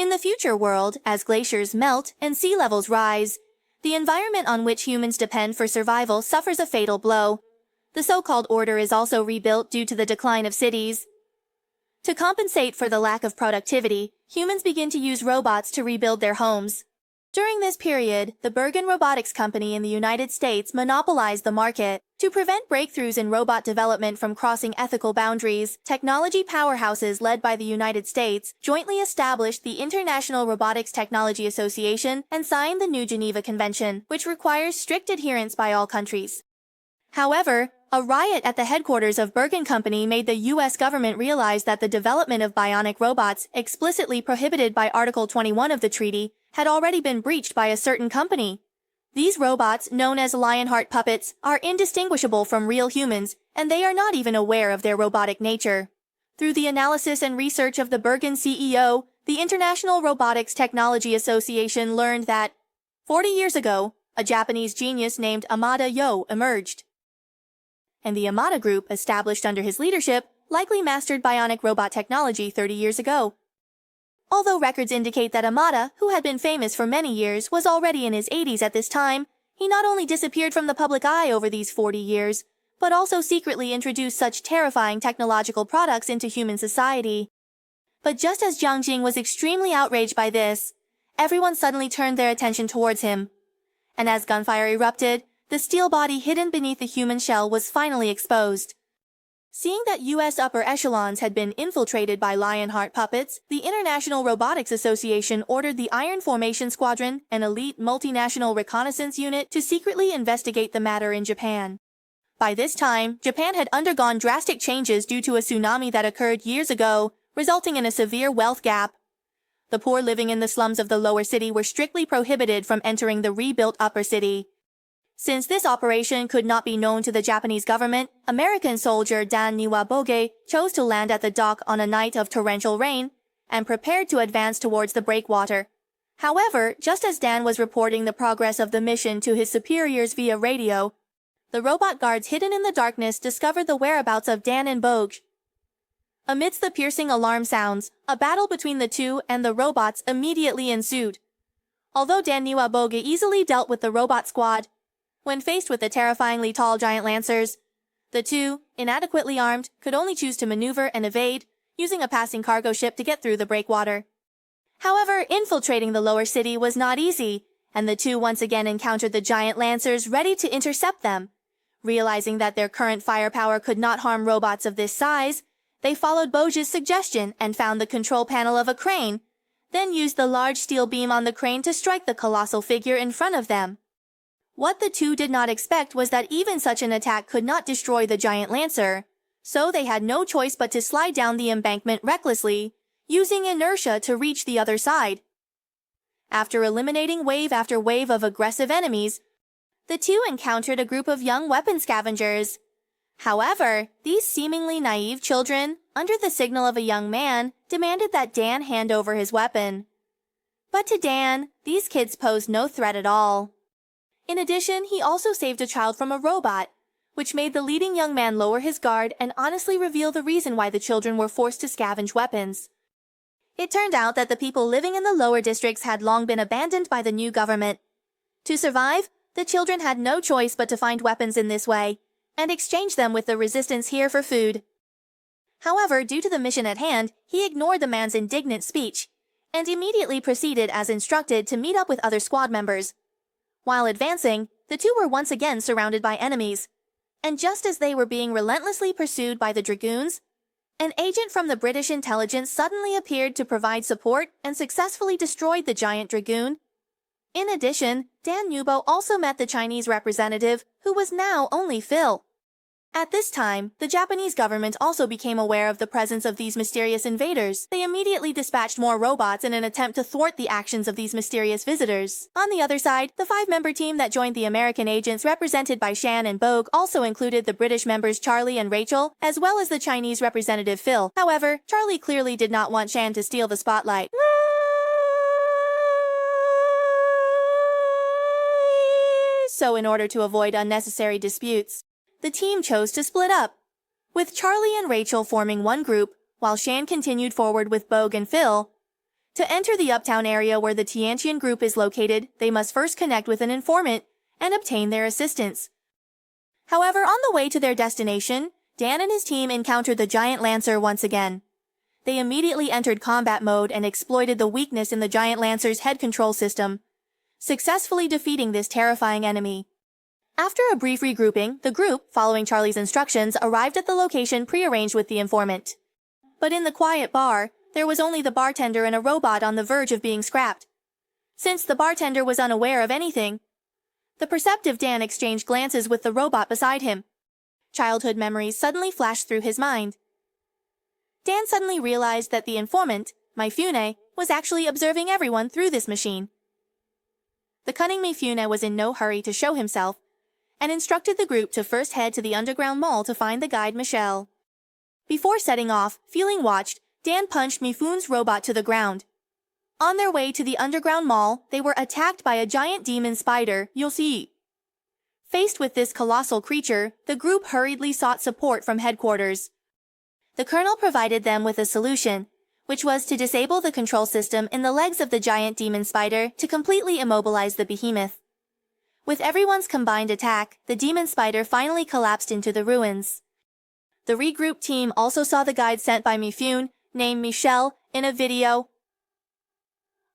In the future world, as glaciers melt and sea levels rise, the environment on which humans depend for survival suffers a fatal blow. The so-called order is also rebuilt due to the decline of cities. To compensate for the lack of productivity, humans begin to use robots to rebuild their homes. During this period, the Bergen Robotics Company in the United States monopolized the market. To prevent breakthroughs in robot development from crossing ethical boundaries, technology powerhouses led by the United States jointly established the International Robotics Technology Association and signed the New Geneva Convention, which requires strict adherence by all countries. However, a riot at the headquarters of Bergen Company made the U.S. government realize that the development of bionic robots, explicitly prohibited by Article 21 of the treaty, had already been breached by a certain company. These robots, known as Lionheart puppets, are indistinguishable from real humans, and they are not even aware of their robotic nature. Through the analysis and research of the Bergen CEO, the International Robotics Technology Association learned that 40 years ago, a Japanese genius named Amada Yo emerged. And the Amada Group, established under his leadership, likely mastered bionic robot technology 30 years ago. Although records indicate that Amada, who had been famous for many years, was already in his 80s at this time, he not only disappeared from the public eye over these 40 years, but also secretly introduced such terrifying technological products into human society. But just as Jiang Jing was extremely outraged by this, everyone suddenly turned their attention towards him. And as gunfire erupted, the steel body hidden beneath the human shell was finally exposed. Seeing that U.S. upper echelons had been infiltrated by Lionheart puppets, the International Robotics Association ordered the Iron Formation Squadron, an elite multinational reconnaissance unit, to secretly investigate the matter in Japan. By this time, Japan had undergone drastic changes due to a tsunami that occurred years ago, resulting in a severe wealth gap. The poor living in the slums of the lower city were strictly prohibited from entering the rebuilt upper city. Since this operation could not be known to the Japanese government, American soldier Dan Niwaboge chose to land at the dock on a night of torrential rain and prepared to advance towards the breakwater. However, just as Dan was reporting the progress of the mission to his superiors via radio, the robot guards hidden in the darkness discovered the whereabouts of Dan and Boge. Amidst the piercing alarm sounds, a battle between the two and the robots immediately ensued. Although Dan Niwaboge easily dealt with the robot squad, when faced with the terrifyingly tall giant lancers, the two, inadequately armed, could only choose to maneuver and evade, using a passing cargo ship to get through the breakwater. However, infiltrating the lower city was not easy, and the two once again encountered the giant lancers ready to intercept them. Realizing that their current firepower could not harm robots of this size, they followed Boge's suggestion and found the control panel of a crane, then used the large steel beam on the crane to strike the colossal figure in front of them. What the two did not expect was that even such an attack could not destroy the giant lancer, so they had no choice but to slide down the embankment recklessly, using inertia to reach the other side. After eliminating wave after wave of aggressive enemies, the two encountered a group of young weapon scavengers. However, these seemingly naive children, under the signal of a young man, demanded that Dan hand over his weapon. But to Dan, these kids posed no threat at all. In addition, he also saved a child from a robot, which made the leading young man lower his guard and honestly reveal the reason why the children were forced to scavenge weapons. It turned out that the people living in the lower districts had long been abandoned by the new government. To survive, the children had no choice but to find weapons in this way, and exchange them with the resistance here for food. However, due to the mission at hand, he ignored the man's indignant speech, and immediately proceeded as instructed to meet up with other squad members. While advancing, the two were once again surrounded by enemies, and just as they were being relentlessly pursued by the Dragoons, an agent from the British intelligence suddenly appeared to provide support and successfully destroyed the giant Dragoon. In addition, Dan Nubo also met the Chinese representative, who was now only Phil. At this time, the Japanese government also became aware of the presence of these mysterious invaders. They immediately dispatched more robots in an attempt to thwart the actions of these mysterious visitors. On the other side, the 5-member team that joined the American agents represented by Shan and Bogue also included the British members Charlie and Rachel, as well as the Chinese representative Phil. However, Charlie clearly did not want Shan to steal the spotlight. So in order to avoid unnecessary disputes, the team chose to split up, with Charlie and Rachel forming one group, while Shan continued forward with Bogue and Phil. To enter the uptown area where the Tiantian group is located, they must first connect with an informant and obtain their assistance. However, on the way to their destination, Dan and his team encountered the giant lancer once again. They immediately entered combat mode and exploited the weakness in the giant lancer's head control system, successfully defeating this terrifying enemy. After a brief regrouping, the group, following Charlie's instructions, arrived at the location prearranged with the informant. But in the quiet bar, there was only the bartender and a robot on the verge of being scrapped. Since the bartender was unaware of anything, the perceptive Dan exchanged glances with the robot beside him. Childhood memories suddenly flashed through his mind. Dan suddenly realized that the informant, Mifune, was actually observing everyone through this machine. The cunning Mifune was in no hurry to show himself, and instructed the group to first head to the underground mall to find the guide Michelle. Before setting off, feeling watched, Dan punched Mifune's robot to the ground. On their way to the underground mall, they were attacked by a giant demon spider, you'll see. Faced with this colossal creature, the group hurriedly sought support from headquarters. The colonel provided them with a solution, which was to disable the control system in the legs of the giant demon spider to completely immobilize the behemoth. With everyone's combined attack, the demon spider finally collapsed into the ruins. The regrouped team also saw the guide sent by Mifune, named Michelle, in a video.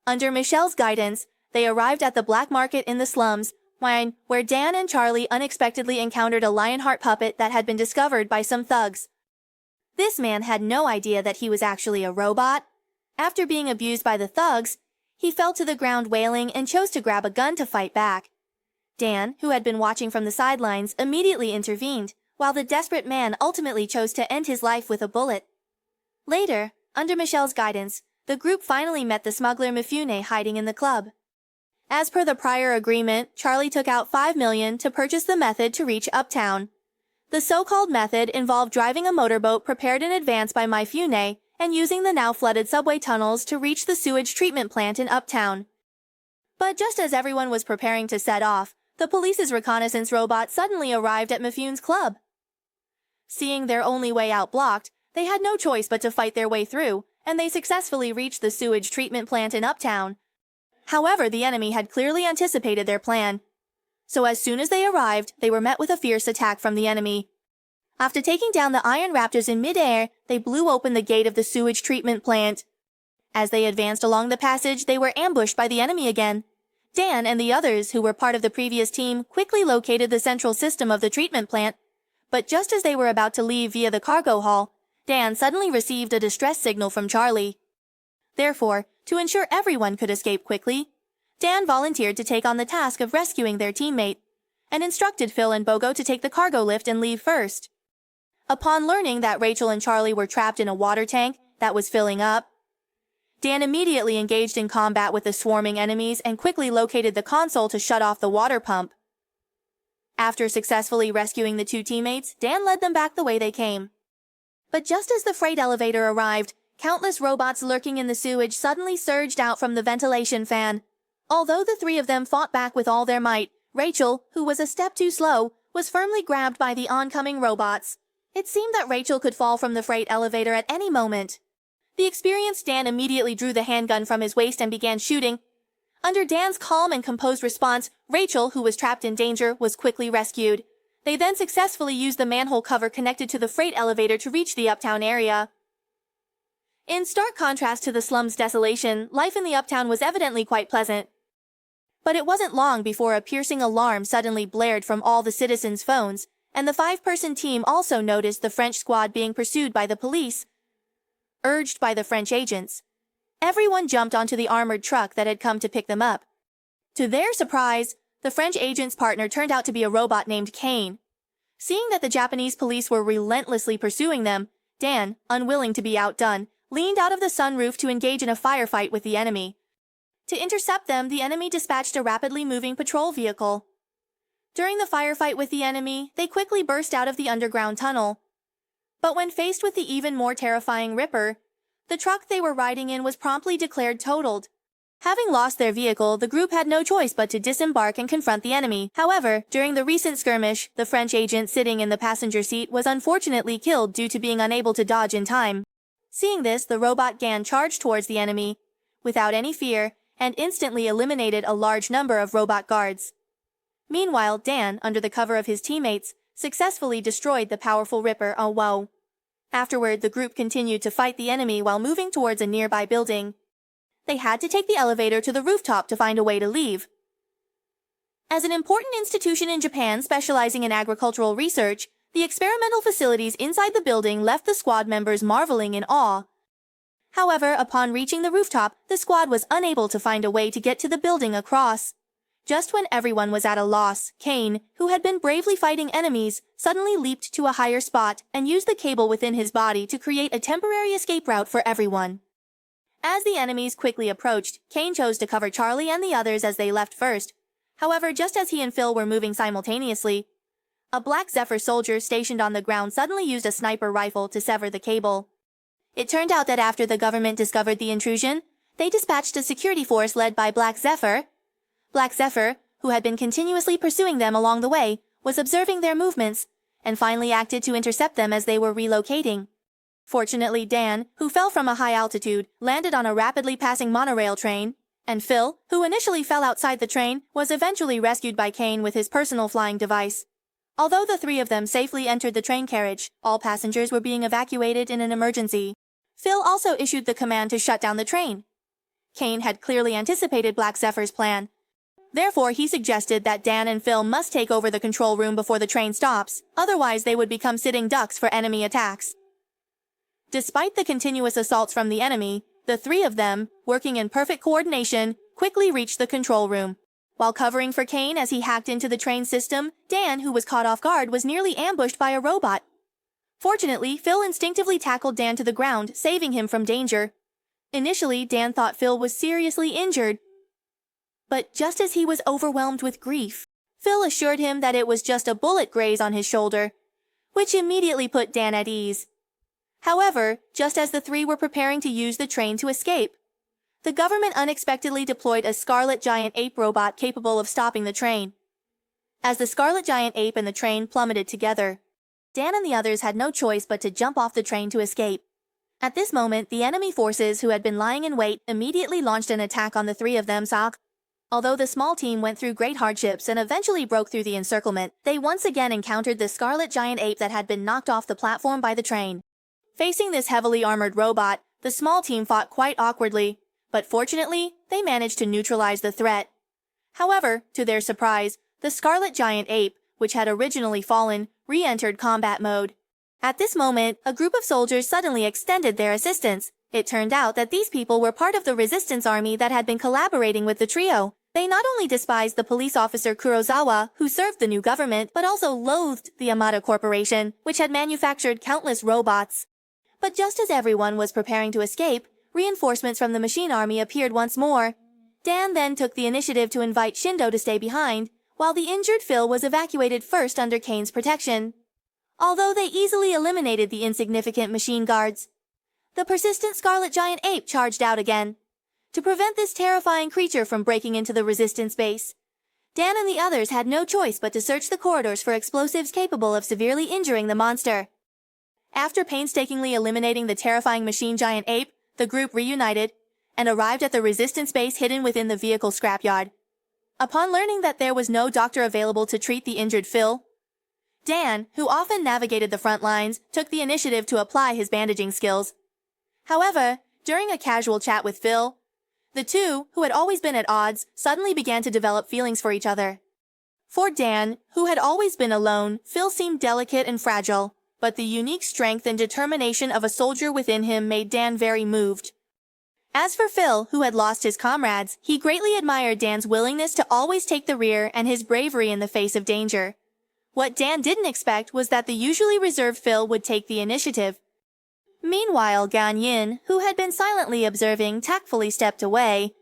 Under Michelle's guidance, they arrived at the black market in the slums, where Dan and Charlie unexpectedly encountered a Lionheart puppet that had been discovered by some thugs. This man had no idea that he was actually a robot. After being abused by the thugs, he fell to the ground wailing and chose to grab a gun to fight back. Dan, who had been watching from the sidelines, immediately intervened, while the desperate man ultimately chose to end his life with a bullet. Later, under Michelle's guidance, the group finally met the smuggler Mifune hiding in the club. As per the prior agreement, Charlie took out $5 million to purchase the method to reach Uptown. The so-called method involved driving a motorboat prepared in advance by Mifune and using the now flooded subway tunnels to reach the sewage treatment plant in Uptown. But just as everyone was preparing to set off, the police's reconnaissance robot suddenly arrived at Mifune's club. Seeing their only way out blocked, they had no choice but to fight their way through, and they successfully reached the sewage treatment plant in Uptown. However, the enemy had clearly anticipated their plan. So as soon as they arrived, they were met with a fierce attack from the enemy. After taking down the Iron Raptors in midair, they blew open the gate of the sewage treatment plant. As they advanced along the passage, they were ambushed by the enemy again. Dan and the others, who were part of the previous team, quickly located the central system of the treatment plant, but just as they were about to leave via the cargo hall, Dan suddenly received a distress signal from Charlie. Therefore, to ensure everyone could escape quickly, Dan volunteered to take on the task of rescuing their teammate, and instructed Phil and Bogo to take the cargo lift and leave first. Upon learning that Rachel and Charlie were trapped in a water tank that was filling up, Dan immediately engaged in combat with the swarming enemies and quickly located the console to shut off the water pump. After successfully rescuing the two teammates, Dan led them back the way they came. But just as the freight elevator arrived, countless robots lurking in the sewage suddenly surged out from the ventilation fan. Although the three of them fought back with all their might, Rachel, who was a step too slow, was firmly grabbed by the oncoming robots. It seemed that Rachel could fall from the freight elevator at any moment. The experienced Dan immediately drew the handgun from his waist and began shooting. Under Dan's calm and composed response, Rachel, who was trapped in danger, was quickly rescued. They then successfully used the manhole cover connected to the freight elevator to reach the Uptown area. In stark contrast to the slum's desolation, life in the Uptown was evidently quite pleasant. But it wasn't long before a piercing alarm suddenly blared from all the citizens' phones, and the 5-person team also noticed the French squad being pursued by the police, urged by the French agents. Everyone jumped onto the armored truck that had come to pick them up. To their surprise, the French agent's partner turned out to be a robot named Kane. Seeing that the Japanese police were relentlessly pursuing them, Dan, unwilling to be outdone, leaned out of the sunroof to engage in a firefight with the enemy. To intercept them, the enemy dispatched a rapidly moving patrol vehicle. During the firefight with the enemy, they quickly burst out of the underground tunnel. But when faced with the even more terrifying Ripper, the truck they were riding in was promptly declared totaled. Having lost their vehicle, the group had no choice but to disembark and confront the enemy. However, during the recent skirmish, the French agent sitting in the passenger seat was unfortunately killed due to being unable to dodge in time. Seeing this, the robot Gan charged towards the enemy, without any fear, and instantly eliminated a large number of robot guards. Meanwhile, Dan, under the cover of his teammates, successfully destroyed the powerful Ripper. Oh wow. Afterward, the group continued to fight the enemy while moving towards a nearby building. They had to take the elevator to the rooftop to find a way to leave. As an important institution in Japan specializing in agricultural research, the experimental facilities inside the building left the squad members marveling in awe. However, upon reaching the rooftop, the squad was unable to find a way to get to the building across. Just when everyone was at a loss, Kane, who had been bravely fighting enemies, suddenly leaped to a higher spot and used the cable within his body to create a temporary escape route for everyone. As the enemies quickly approached, Kane chose to cover Charlie and the others as they left first. However, just as he and Phil were moving simultaneously, a Black Zephyr soldier stationed on the ground suddenly used a sniper rifle to sever the cable. It turned out that after the government discovered the intrusion, they dispatched a security force led by Black Zephyr. Black Zephyr, who had been continuously pursuing them along the way, was observing their movements, and finally acted to intercept them as they were relocating. Fortunately, Dan, who fell from a high altitude, landed on a rapidly passing monorail train, and Phil, who initially fell outside the train, was eventually rescued by Kane with his personal flying device. Although the three of them safely entered the train carriage, all passengers were being evacuated in an emergency. Phil also issued the command to shut down the train. Kane had clearly anticipated Black Zephyr's plan. Therefore, he suggested that Dan and Phil must take over the control room before the train stops, otherwise they would become sitting ducks for enemy attacks. Despite the continuous assaults from the enemy, the three of them, working in perfect coordination, quickly reached the control room. While covering for Kane as he hacked into the train system, Dan, who was caught off guard, was nearly ambushed by a robot. Fortunately, Phil instinctively tackled Dan to the ground, saving him from danger. Initially, Dan thought Phil was seriously injured. But just as he was overwhelmed with grief, Phil assured him that it was just a bullet graze on his shoulder, which immediately put Dan at ease. However, just as the three were preparing to use the train to escape, the government unexpectedly deployed a Scarlet Giant Ape robot capable of stopping the train. As the Scarlet Giant Ape and the train plummeted together, Dan and the others had no choice but to jump off the train to escape. At this moment, the enemy forces who had been lying in wait immediately launched an attack on the three of them. Although the small team went through great hardships and eventually broke through the encirclement, they once again encountered the Scarlet Giant Ape that had been knocked off the platform by the train. Facing this heavily armored robot, the small team fought quite awkwardly, but fortunately, they managed to neutralize the threat. However, to their surprise, the Scarlet Giant Ape, which had originally fallen, re-entered combat mode. At this moment, a group of soldiers suddenly extended their assistance. It turned out that these people were part of the resistance army that had been collaborating with the trio. They not only despised the police officer Kurosawa, who served the new government, but also loathed the Amada Corporation, which had manufactured countless robots. But just as everyone was preparing to escape, reinforcements from the machine army appeared once more. Dan then took the initiative to invite Shindo to stay behind, while the injured Phil was evacuated first under Kane's protection. Although they easily eliminated the insignificant machine guards, the persistent Scarlet Giant Ape charged out again. To prevent this terrifying creature from breaking into the resistance base, Dan and the others had no choice but to search the corridors for explosives capable of severely injuring the monster. After painstakingly eliminating the terrifying machine giant ape, the group reunited and arrived at the resistance base hidden within the vehicle scrapyard. Upon learning that there was no doctor available to treat the injured Phil, Dan, who often navigated the front lines, took the initiative to apply his bandaging skills. However, during a casual chat with Phil, the two, who had always been at odds, suddenly began to develop feelings for each other. For Dan, who had always been alone, Phil seemed delicate and fragile, but the unique strength and determination of a soldier within him made Dan very moved. As for Phil, who had lost his comrades, he greatly admired Dan's willingness to always take the rear and his bravery in the face of danger. What Dan didn't expect was that the usually reserved Phil would take the initiative. Meanwhile, Gan Yin, who had been silently observing, tactfully stepped away,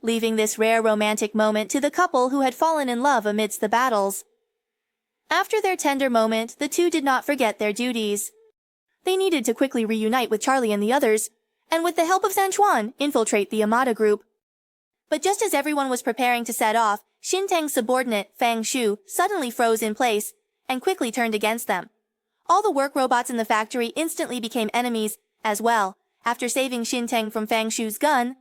leaving this rare romantic moment to the couple who had fallen in love amidst the battles. After their tender moment, the two did not forget their duties. They needed to quickly reunite with Charlie and the others, and with the help of Sanchuan, infiltrate the Amada group. But just as everyone was preparing to set off, Xinteng's subordinate, Fang Shu, suddenly froze in place and quickly turned against them. All the work robots in the factory instantly became enemies as well. After saving Xinteng from Fang Shu's gun,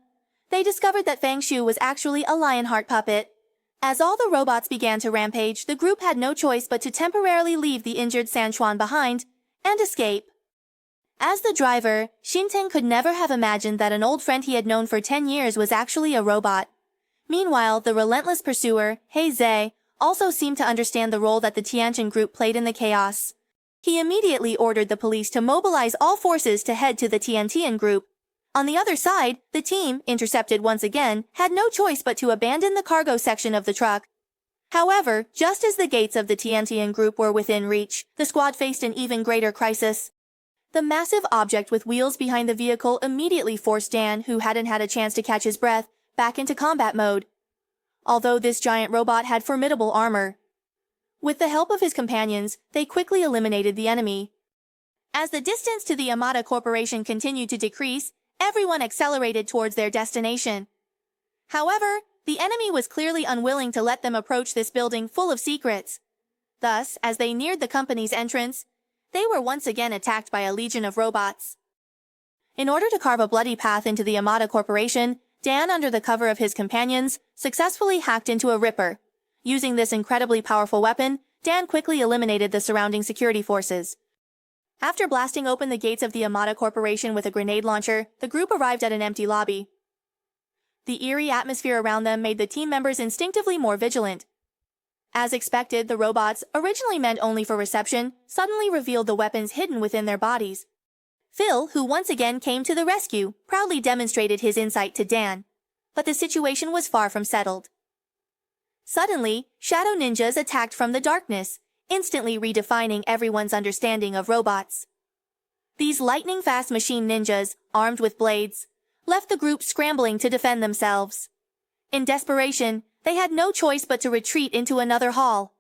they discovered that Fang Shu was actually a Lionheart puppet. As all the robots began to rampage, the group had no choice but to temporarily leave the injured Sanchuan behind and escape. As the driver, Xinteng could never have imagined that an old friend he had known for 10 years was actually a robot. Meanwhile, the relentless pursuer, He Zhe, also seemed to understand the role that the Tianjin group played in the chaos. He immediately ordered the police to mobilize all forces to head to the Tiantian group. On the other side, the team, intercepted once again, had no choice but to abandon the cargo section of the truck. However, just as the gates of the Tiantian group were within reach, the squad faced an even greater crisis. The massive object with wheels behind the vehicle immediately forced Dan, who hadn't had a chance to catch his breath, back into combat mode. Although this giant robot had formidable armor, with the help of his companions, they quickly eliminated the enemy. As the distance to the Amada Corporation continued to decrease, everyone accelerated towards their destination. However, the enemy was clearly unwilling to let them approach this building full of secrets. Thus, as they neared the company's entrance, they were once again attacked by a legion of robots. In order to carve a bloody path into the Amada Corporation, Dan, under the cover of his companions, successfully hacked into a Ripper. Using this incredibly powerful weapon, Dan quickly eliminated the surrounding security forces. After blasting open the gates of the Amada Corporation with a grenade launcher, the group arrived at an empty lobby. The eerie atmosphere around them made the team members instinctively more vigilant. As expected, the robots, originally meant only for reception, suddenly revealed the weapons hidden within their bodies. Phil, who once again came to the rescue, proudly demonstrated his insight to Dan. But the situation was far from settled. Suddenly, shadow ninjas attacked from the darkness, instantly redefining everyone's understanding of robots. These lightning-fast machine ninjas, armed with blades, left the group scrambling to defend themselves. In desperation, they had no choice but to retreat into another hall.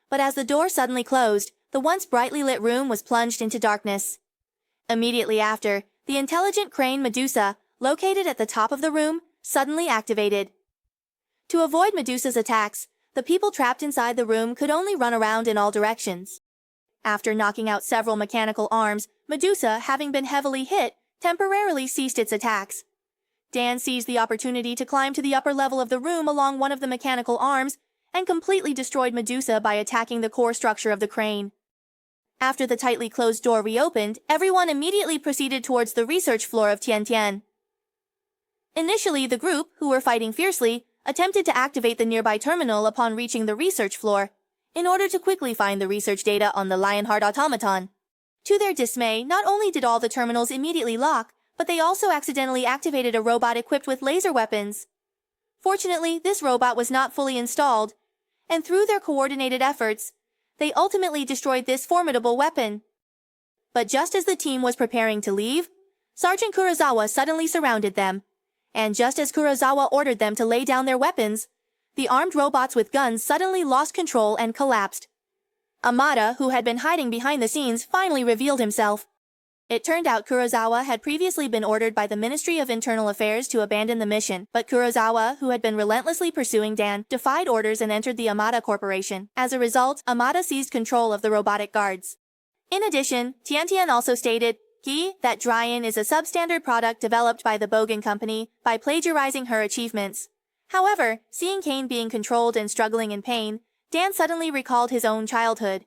But as the door suddenly closed, the once brightly lit room was plunged into darkness. Immediately after, the intelligent crane Medusa, located at the top of the room, suddenly activated. To avoid Medusa's attacks, the people trapped inside the room could only run around in all directions. After knocking out several mechanical arms, Medusa, having been heavily hit, temporarily ceased its attacks. Dan seized the opportunity to climb to the upper level of the room along one of the mechanical arms and completely destroyed Medusa by attacking the core structure of the crane. After the tightly closed door reopened, everyone immediately proceeded towards the research floor of Tiantian. Initially, the group, who were fighting fiercely, attempted to activate the nearby terminal upon reaching the research floor, in order to quickly find the research data on the Lionheart automaton. To their dismay, not only did all the terminals immediately lock, but they also accidentally activated a robot equipped with laser weapons. Fortunately, this robot was not fully installed, and through their coordinated efforts, they ultimately destroyed this formidable weapon. But just as the team was preparing to leave, Sergeant Kurosawa suddenly surrounded them, and just as Kurosawa ordered them to lay down their weapons, the armed robots with guns suddenly lost control and collapsed. Amada, who had been hiding behind the scenes, finally revealed himself. It turned out Kurosawa had previously been ordered by the Ministry of Internal Affairs to abandon the mission, but Kurosawa, who had been relentlessly pursuing Dan, defied orders and entered the Amada Corporation. As a result, Amada seized control of the robotic guards. In addition, Tiantian also stated, that Dryan is a substandard product developed by the Bogan Company by plagiarizing her achievements. However, seeing Kane being controlled and struggling in pain, Dan suddenly recalled his own childhood.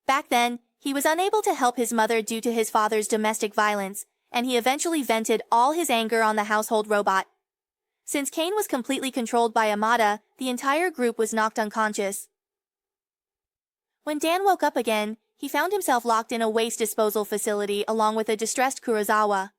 Back then, he was unable to help his mother due to his father's domestic violence, and he eventually vented all his anger on the household robot. Since Kane was completely controlled by Amada, the entire group was knocked unconscious. When Dan woke up again, he found himself locked in a waste disposal facility along with a distressed Kurosawa.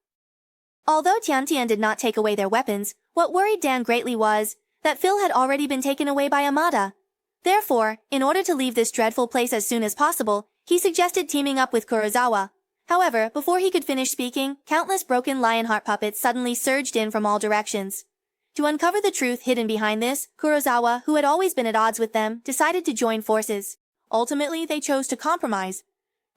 Although Tiantian did not take away their weapons, what worried Dan greatly was that Phil had already been taken away by Amada. Therefore, in order to leave this dreadful place as soon as possible, he suggested teaming up with Kurosawa. However, before he could finish speaking, countless broken Lionheart puppets suddenly surged in from all directions. To uncover the truth hidden behind this, Kurosawa, who had always been at odds with them, decided to join forces. Ultimately, they chose to compromise,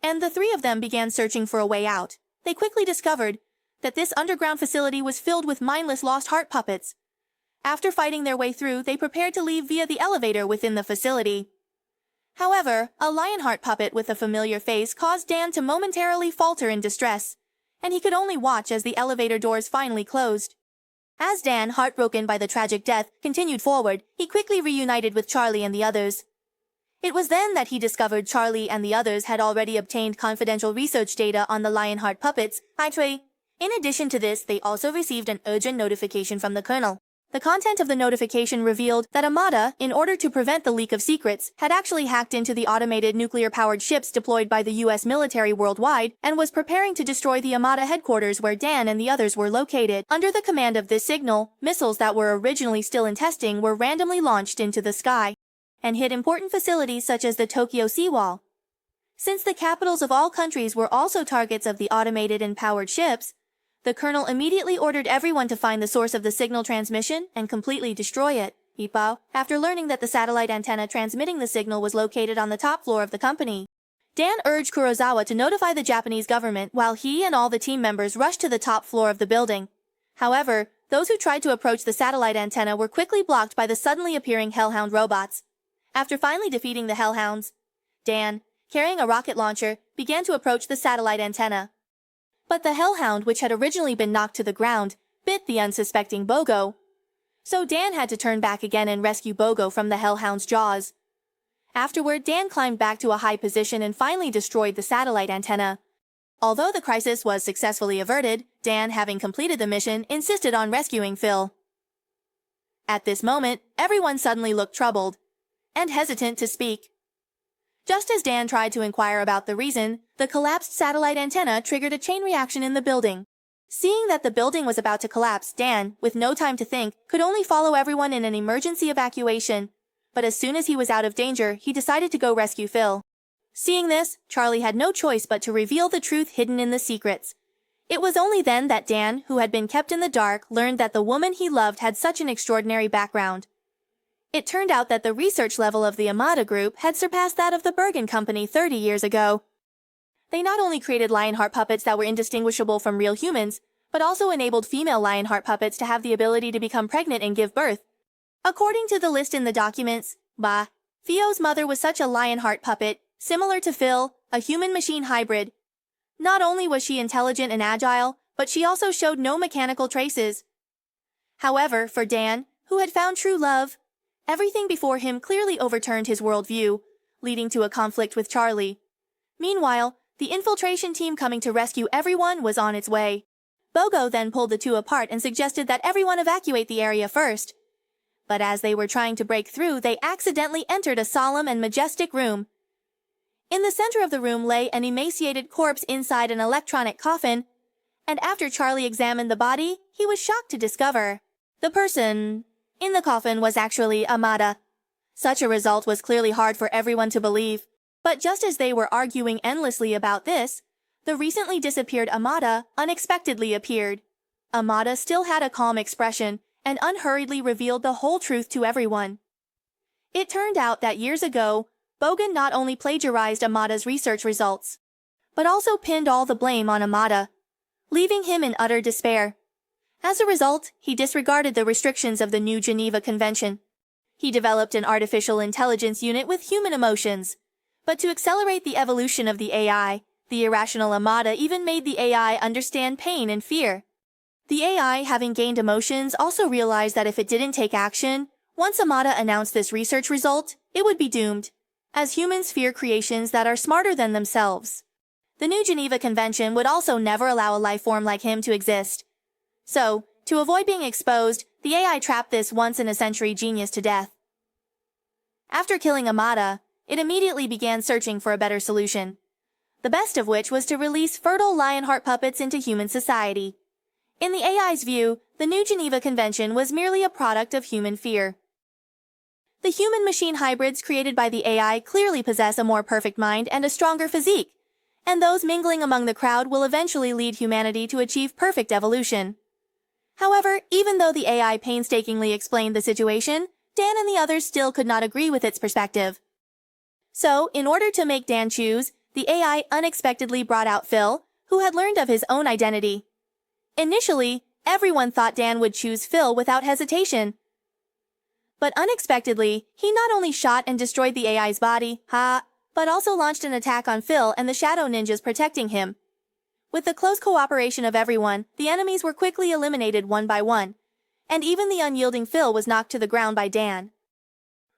and the three of them began searching for a way out. They quickly discovered that this underground facility was filled with mindless lost heart puppets. After fighting their way through, they prepared to leave via the elevator within the facility. However, a Lionheart puppet with a familiar face caused Dan to momentarily falter in distress, and he could only watch as the elevator doors finally closed. As Dan, heartbroken by the tragic death, continued forward, he quickly reunited with Charlie and the others. It was then that he discovered Charlie and the others had already obtained confidential research data on the Lionheart puppets, X-Ray. In addition to this, they also received an urgent notification from the Colonel. The content of the notification revealed that Armada, in order to prevent the leak of secrets, had actually hacked into the automated nuclear-powered ships deployed by the U.S. military worldwide and was preparing to destroy the Armada headquarters where Dan and the others were located. Under the command of this signal, missiles that were originally still in testing were randomly launched into the sky and hit important facilities such as the Tokyo seawall. Since the capitals of all countries were also targets of the automated and powered ships, the Colonel immediately ordered everyone to find the source of the signal transmission and completely destroy it. After learning that the satellite antenna transmitting the signal was located on the top floor of the company, Dan urged Kurosawa to notify the Japanese government while he and all the team members rushed to the top floor of the building. However, those who tried to approach the satellite antenna were quickly blocked by the suddenly appearing Hellhound robots. After finally defeating the Hellhounds, Dan, carrying a rocket launcher, began to approach the satellite antenna. But the Hellhound, which had originally been knocked to the ground, bit the unsuspecting Bogo. So Dan had to turn back again and rescue Bogo from the Hellhound's jaws. Afterward, Dan climbed back to a high position and finally destroyed the satellite antenna. Although the crisis was successfully averted, Dan, having completed the mission, insisted on rescuing Phil. At this moment, everyone suddenly looked troubled and hesitant to speak. Just as Dan tried to inquire about the reason, the collapsed satellite antenna triggered a chain reaction in the building. Seeing that the building was about to collapse, Dan, with no time to think, could only follow everyone in an emergency evacuation. But as soon as he was out of danger, he decided to go rescue Phil. Seeing this, Charlie had no choice but to reveal the truth hidden in the secrets. It was only then that Dan, who had been kept in the dark, learned that the woman he loved had such an extraordinary background. It turned out that the research level of the Armada group had surpassed that of the Bergen Company 30 years ago. They not only created Lionheart puppets that were indistinguishable from real humans, but also enabled female Lionheart puppets to have the ability to become pregnant and give birth. According to the list in the documents, Theo's mother was such a Lionheart puppet, similar to Phil, a human-machine hybrid. Not only was she intelligent and agile, but she also showed no mechanical traces. However, for Dan, who had found true love, everything before him clearly overturned his worldview, leading to a conflict with Charlie. Meanwhile, the infiltration team coming to rescue everyone was on its way. Bogo then pulled the two apart and suggested that everyone evacuate the area first. But as they were trying to break through, they accidentally entered a solemn and majestic room. In the center of the room lay an emaciated corpse inside an electronic coffin, and after Charlie examined the body, he was shocked to discover the person in the coffin was actually Armada. Such a result was clearly hard for everyone to believe, but just as they were arguing endlessly about this, the recently disappeared Armada unexpectedly appeared. Armada still had a calm expression and unhurriedly revealed the whole truth to everyone. It turned out that years ago, Bogan not only plagiarized Armada's research results, but also pinned all the blame on Armada, leaving him in utter despair. As a result, he disregarded the restrictions of the New Geneva Convention. He developed an artificial intelligence unit with human emotions. But to accelerate the evolution of the AI, the irrational Armada even made the AI understand pain and fear. The AI, having gained emotions, also realized that if it didn't take action, once Armada announced this research result, it would be doomed, as humans fear creations that are smarter than themselves. The New Geneva Convention would also never allow a life form like him to exist. So, to avoid being exposed, the AI trapped this once-in-a-century genius to death. After killing Armada, it immediately began searching for a better solution, the best of which was to release fertile Lionheart puppets into human society. In the AI's view, the New Geneva Convention was merely a product of human fear. The human-machine hybrids created by the AI clearly possess a more perfect mind and a stronger physique, and those mingling among the crowd will eventually lead humanity to achieve perfect evolution. However, even though the AI painstakingly explained the situation, Dan and the others still could not agree with its perspective. So, in order to make Dan choose, the AI unexpectedly brought out Phil, who had learned of his own identity. Initially, everyone thought Dan would choose Phil without hesitation. But unexpectedly, he not only shot and destroyed the AI's body, but also launched an attack on Phil and the Shadow Ninjas protecting him. With the close cooperation of everyone, the enemies were quickly eliminated one by one, and even the unyielding Phil was knocked to the ground by Dan.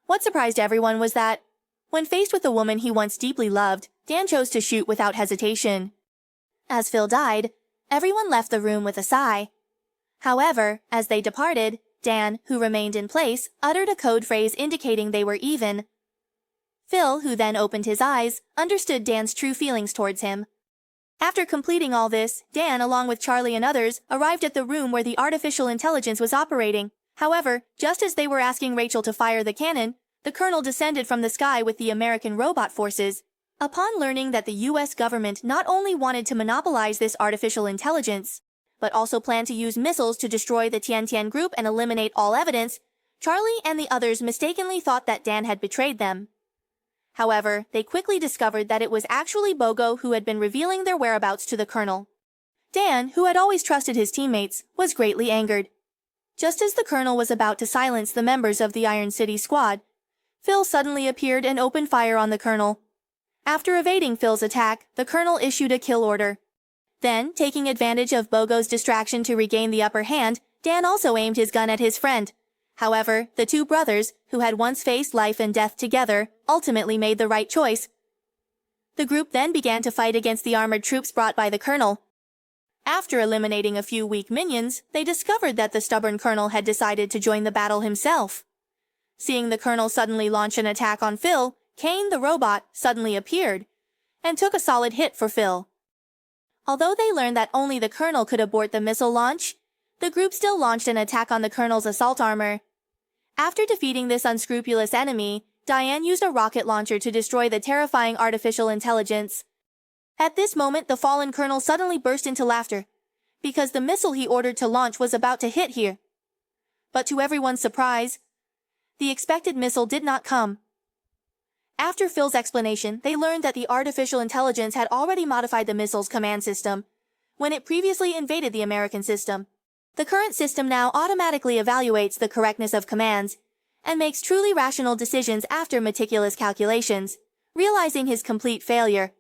What surprised everyone was that, when faced with the woman he once deeply loved, Dan chose to shoot without hesitation. As Phil died, everyone left the room with a sigh. However, as they departed, Dan, who remained in place, uttered a code phrase indicating they were even. Phil, who then opened his eyes, understood Dan's true feelings towards him. After completing all this, Dan, along with Charlie and others, arrived at the room where the artificial intelligence was operating. However, just as they were asking Rachel to fire the cannon, the colonel descended from the sky with the American robot forces. Upon learning that the U.S. government not only wanted to monopolize this artificial intelligence, but also planned to use missiles to destroy the Tian group and eliminate all evidence, Charlie and the others mistakenly thought that Dan had betrayed them. However, they quickly discovered that it was actually Bogo who had been revealing their whereabouts to the colonel. Dan, who had always trusted his teammates, was greatly angered. Just as the colonel was about to silence the members of the Iron City squad, Phil suddenly appeared and opened fire on the colonel. After evading Phil's attack, the colonel issued a kill order. Then, taking advantage of Bogo's distraction to regain the upper hand, Dan also aimed his gun at his friend. However, the two brothers, who had once faced life and death together, ultimately made the right choice. The group then began to fight against the armored troops brought by the colonel. After eliminating a few weak minions, they discovered that the stubborn colonel had decided to join the battle himself. Seeing the colonel suddenly launch an attack on Phil, Kane the robot suddenly appeared and took a solid hit for Phil. Although they learned that only the colonel could abort the missile launch, the group still launched an attack on the colonel's assault armor. After defeating this unscrupulous enemy, Diane used a rocket launcher to destroy the terrifying artificial intelligence. At this moment, the fallen colonel suddenly burst into laughter, because the missile he ordered to launch was about to hit here. But to everyone's surprise, the expected missile did not come. After Phil's explanation, they learned that the artificial intelligence had already modified the missile's command system when it previously invaded the American system. The current system now automatically evaluates the correctness of commands and makes truly rational decisions after meticulous calculations. Realizing his complete failure,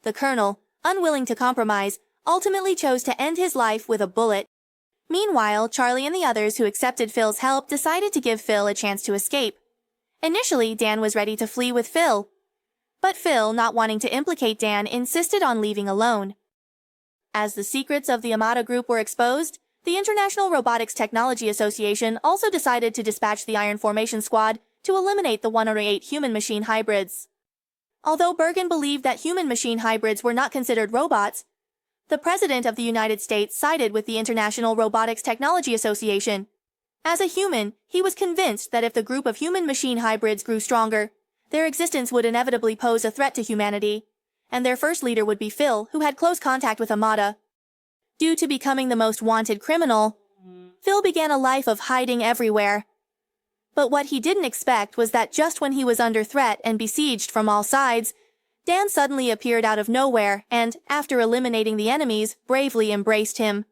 the colonel, unwilling to compromise, ultimately chose to end his life with a bullet. Meanwhile, Charlie and the others who accepted Phil's help decided to give Phil a chance to escape. Initially, Dan was ready to flee with Phil, but Phil, not wanting to implicate Dan, insisted on leaving alone. As the secrets of the Amada group were exposed, the International Robotics Technology Association also decided to dispatch the Iron Formation Squad to eliminate the 108 human-machine hybrids. Although Bergen believed that human-machine hybrids were not considered robots, the President of the United States sided with the International Robotics Technology Association. As a human, he was convinced that if the group of human-machine hybrids grew stronger, their existence would inevitably pose a threat to humanity, and their first leader would be Phil, who had close contact with Amada. Due to becoming the most wanted criminal, Phil began a life of hiding everywhere. But what he didn't expect was that just when he was under threat and besieged from all sides, Dan suddenly appeared out of nowhere and, after eliminating the enemies, bravely embraced him.